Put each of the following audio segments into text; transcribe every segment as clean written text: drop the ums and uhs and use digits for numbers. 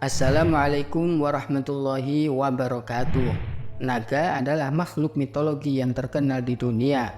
Assalamualaikum warahmatullahi wabarakatuh. Naga adalah makhluk mitologi yang terkenal di dunia.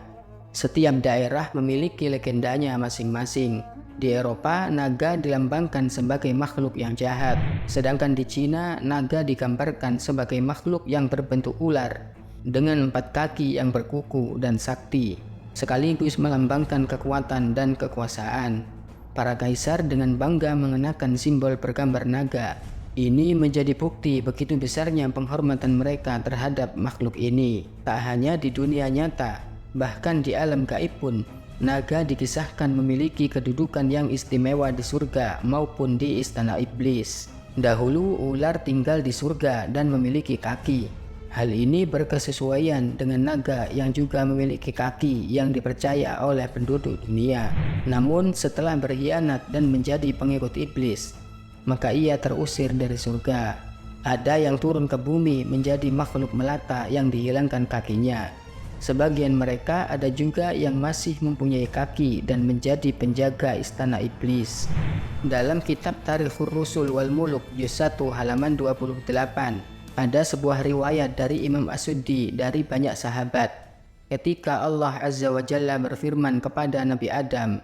Setiap daerah memiliki legendanya masing-masing. Di Eropa, naga dilambangkan sebagai makhluk yang jahat, sedangkan di Cina, naga digambarkan sebagai makhluk yang berbentuk ular dengan 4 kaki yang berkuku dan sakti, sekaligus melambangkan kekuatan dan kekuasaan. Para kaisar dengan bangga mengenakan simbol bergambar naga. Ini menjadi bukti begitu besarnya penghormatan mereka terhadap makhluk ini. Tak hanya di dunia nyata, bahkan di alam gaib pun, naga dikisahkan memiliki kedudukan yang istimewa di surga maupun di istana iblis. Dahulu ular tinggal di surga dan memiliki kaki. Hal ini berkesesuaian dengan naga yang juga memiliki kaki yang dipercaya oleh penduduk dunia. Namun setelah berkhianat dan menjadi pengikut iblis, maka ia terusir dari surga. Ada yang turun ke bumi menjadi makhluk melata yang dihilangkan kakinya. Sebagian mereka ada juga yang masih mempunyai kaki dan menjadi penjaga istana iblis. Dalam kitab Tarikhur Rusul wal Muluk juz 1 halaman 28, ada sebuah riwayat dari Imam As-Suddi dari banyak sahabat. Ketika Allah Azza wa Jalla berfirman kepada Nabi Adam,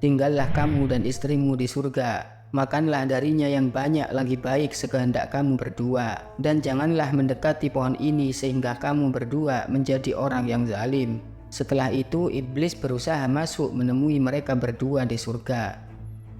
"Tinggallah kamu dan istrimu di surga, makanlah darinya yang banyak lagi baik sekehendak kamu berdua, dan janganlah mendekati pohon ini sehingga kamu berdua menjadi orang yang zalim." Setelah itu iblis berusaha masuk menemui mereka berdua di surga,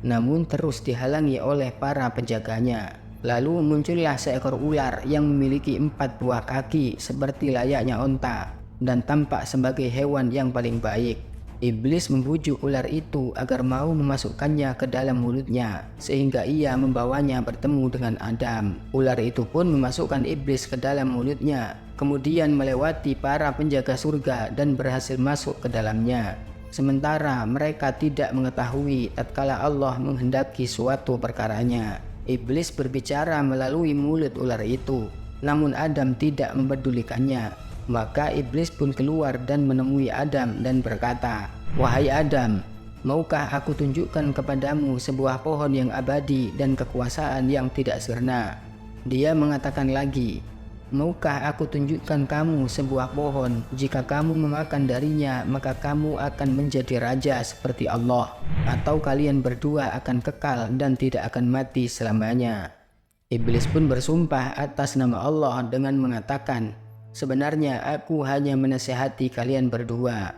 namun terus dihalangi oleh para penjaganya. Lalu muncullah seekor ular yang memiliki 4 buah kaki seperti layaknya onta dan tampak sebagai hewan yang paling baik. Iblis membujuk ular itu agar mau memasukkannya ke dalam mulutnya sehingga ia membawanya bertemu dengan Adam. Ular itu pun memasukkan iblis ke dalam mulutnya, kemudian melewati para penjaga surga dan berhasil masuk ke dalamnya. Sementara mereka tidak mengetahui tatkala Allah menghendaki suatu perkaranya. Iblis berbicara melalui mulut ular itu, namun Adam tidak mempedulikannya. Maka iblis pun keluar dan menemui Adam dan berkata, "Wahai Adam, maukah aku tunjukkan kepadamu sebuah pohon yang abadi dan kekuasaan yang tidak sirna?" Dia mengatakan lagi, "Maukah aku tunjukkan kamu sebuah pohon, jika kamu memakan darinya maka kamu akan menjadi raja seperti Allah, atau kalian berdua akan kekal dan tidak akan mati selamanya?" Iblis pun bersumpah atas nama Allah dengan mengatakan, "Sebenarnya aku hanya menasihati kalian berdua."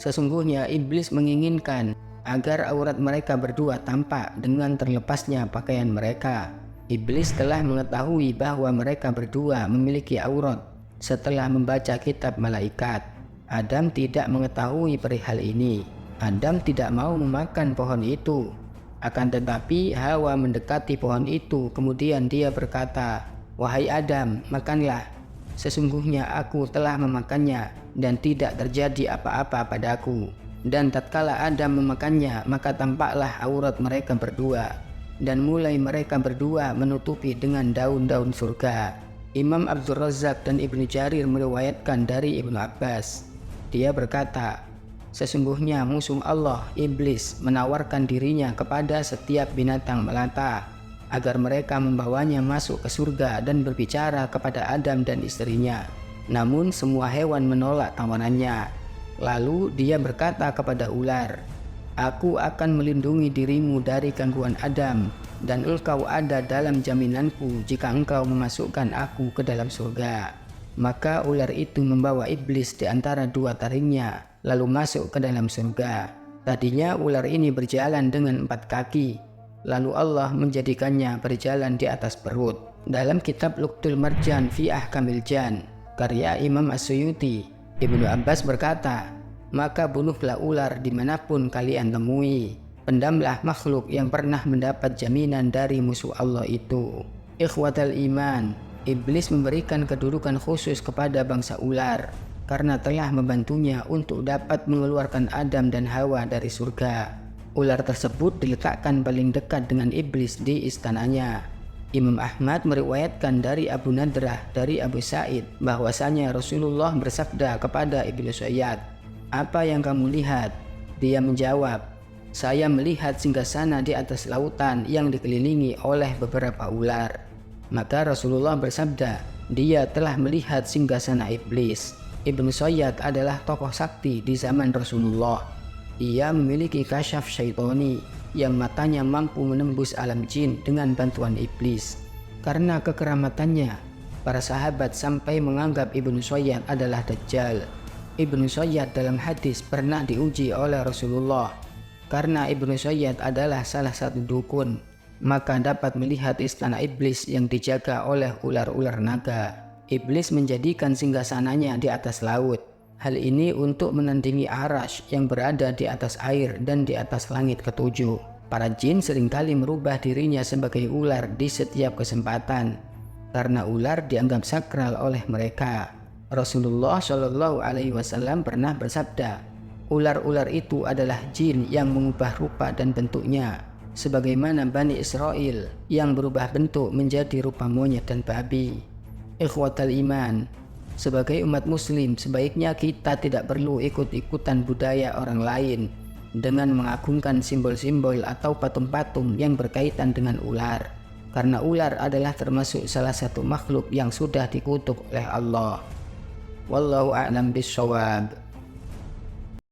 Sesungguhnya iblis menginginkan agar aurat mereka berdua tampak dengan terlepasnya pakaian mereka. Iblis telah mengetahui bahwa mereka berdua memiliki aurat setelah membaca kitab malaikat. Adam tidak mengetahui perihal ini. Adam tidak mau memakan pohon itu. Akan tetapi Hawa mendekati pohon itu, kemudian dia berkata, "Wahai Adam, makanlah. Sesungguhnya aku telah memakannya dan tidak terjadi apa-apa padaku." Dan tatkala Adam memakannya, maka tampaklah aurat mereka berdua, dan mulai mereka berdua menutupi dengan daun-daun surga. Imam Abdul Razak dan Ibnu Jarir meriwayatkan dari Ibnu Abbas. Dia berkata, "Sesungguhnya musuh Allah, iblis, menawarkan dirinya kepada setiap binatang melata agar mereka membawanya masuk ke surga dan berbicara kepada Adam dan istrinya. Namun semua hewan menolak tawarannya. Lalu dia berkata kepada ular, 'Aku akan melindungi dirimu dari gangguan Adam, dan engkau ada dalam jaminanku jika engkau memasukkan aku ke dalam surga.' Maka ular itu membawa iblis di antara 2 taringnya, lalu masuk ke dalam surga. Tadinya ular ini berjalan dengan 4 kaki, lalu Allah menjadikannya berjalan di atas perut. Dalam kitab Luqtul Marjan fi Ahkamil Jan, karya Imam As-Suyuti, Ibnu Abbas berkata, "Maka bunuhlah ular dimanapun kalian temui. Pendamlah makhluk yang pernah mendapat jaminan dari musuh Allah itu." Ikhwatal iman, iblis memberikan kedudukan khusus kepada bangsa ular karena telah membantunya untuk dapat mengeluarkan Adam dan Hawa dari surga. Ular tersebut diletakkan paling dekat dengan iblis di istananya. Imam Ahmad meriwayatkan dari Abu Nadrah dari Abu Sa'id bahwasanya Rasulullah bersabda kepada Ibnu Sayyad, "Apa yang kamu lihat?" Dia menjawab, "Saya melihat singgasana di atas lautan yang dikelilingi oleh beberapa ular." Maka Rasulullah bersabda, dia telah melihat singgasana iblis. Ibnu Sayyad adalah tokoh sakti di zaman Rasulullah. Ia memiliki kasyaf syaitoni yang matanya mampu menembus alam jin dengan bantuan iblis. Karena kekeramatannya, para sahabat sampai menganggap Ibnu Sayyad adalah Dajjal. Ibnu Sayyad dalam hadis pernah diuji oleh Rasulullah. Karena Ibnu Sayyad adalah salah satu dukun, maka dapat melihat istana iblis yang dijaga oleh ular-ular naga. Iblis menjadikan singgasananya di atas laut. Hal ini untuk menandingi Arash yang berada di atas air dan di atas langit ketujuh. Para jin seringkali merubah dirinya sebagai ular di setiap kesempatan, karena ular dianggap sakral oleh mereka. Rasulullah Shallallahu Alaihi Wasallam pernah bersabda, ular-ular itu adalah jin yang mengubah rupa dan bentuknya, sebagaimana Bani Israel yang berubah bentuk menjadi rupa monyet dan babi. Ikhwatal iman, sebagai umat muslim sebaiknya kita tidak perlu ikut-ikutan budaya orang lain dengan mengagungkan simbol-simbol atau patung-patung yang berkaitan dengan ular, karena ular adalah termasuk salah satu makhluk yang sudah dikutuk oleh Allah. Wallahu a'lam bishawab.